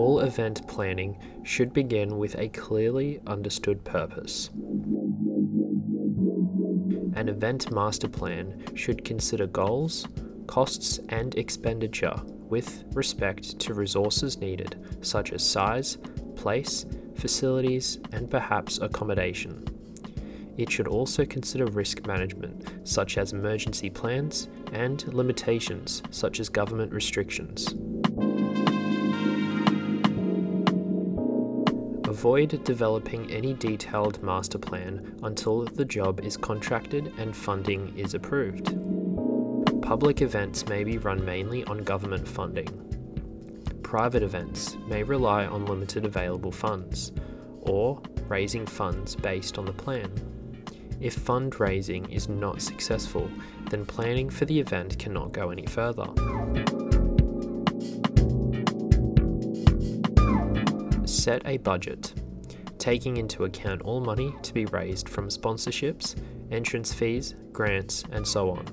all event planning should begin with a clearly understood purpose. An event master plan should consider goals, costs, and expenditure with respect to resources needed, such as size, place, facilities, and perhaps accommodation. It should also consider risk management, such as emergency plans, and limitations, such as government restrictions. Avoid developing any detailed master plan until the job is contracted and funding is approved. Public events may be run mainly on government funding. Private events may rely on limited available funds, or raising funds based on the plan. If fundraising is not successful, then planning for the event cannot go any further. Set a budget, taking into account all money to be raised from sponsorships, entrance fees, grants, and so on.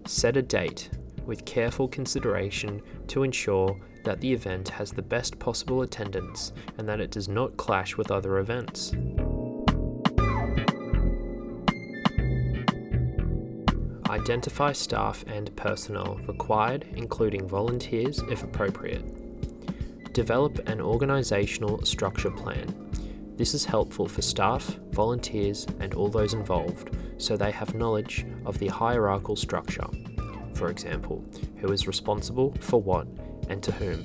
Set a date with careful consideration to ensure that the event has the best possible attendance and that it does not clash with other events. Identify staff and personnel required, including volunteers if appropriate. Develop an organisational structure plan. This is helpful for staff, volunteers, and all those involved, so they have knowledge of the hierarchical structure. For example, who is responsible for what and to whom.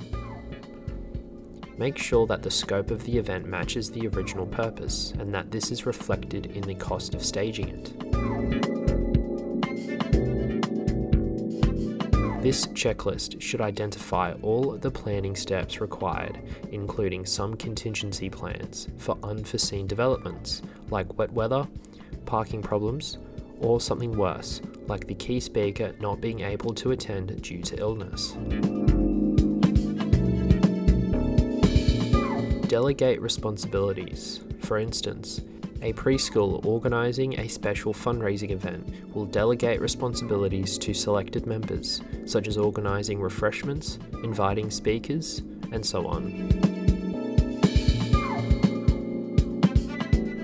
Make sure that the scope of the event matches the original purpose and that this is reflected in the cost of staging it. This checklist should identify all the planning steps required, including some contingency plans for unforeseen developments like wet weather, parking problems, or something worse, like the key speaker not being able to attend due to illness. Delegate responsibilities. For instance, a preschool organising a special fundraising event will delegate responsibilities to selected members, such as organising refreshments, inviting speakers, and so on.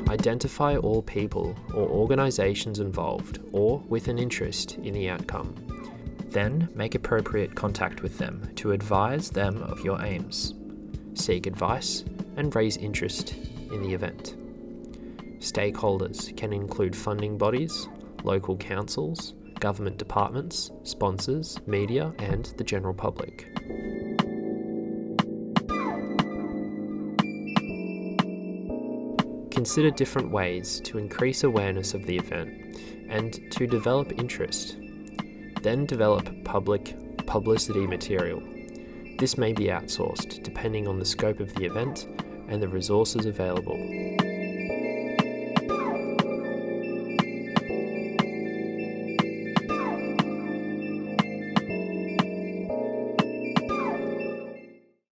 Identify all people or organisations involved or with an interest in the outcome. Then make appropriate contact with them to advise them of your aims. Seek advice and raise interest in the event. Stakeholders can include funding bodies, local councils, government departments, sponsors, media, and the general public. Consider different ways to increase awareness of the event and to develop interest. Then develop publicity material. This may be outsourced depending on the scope of the event and the resources available.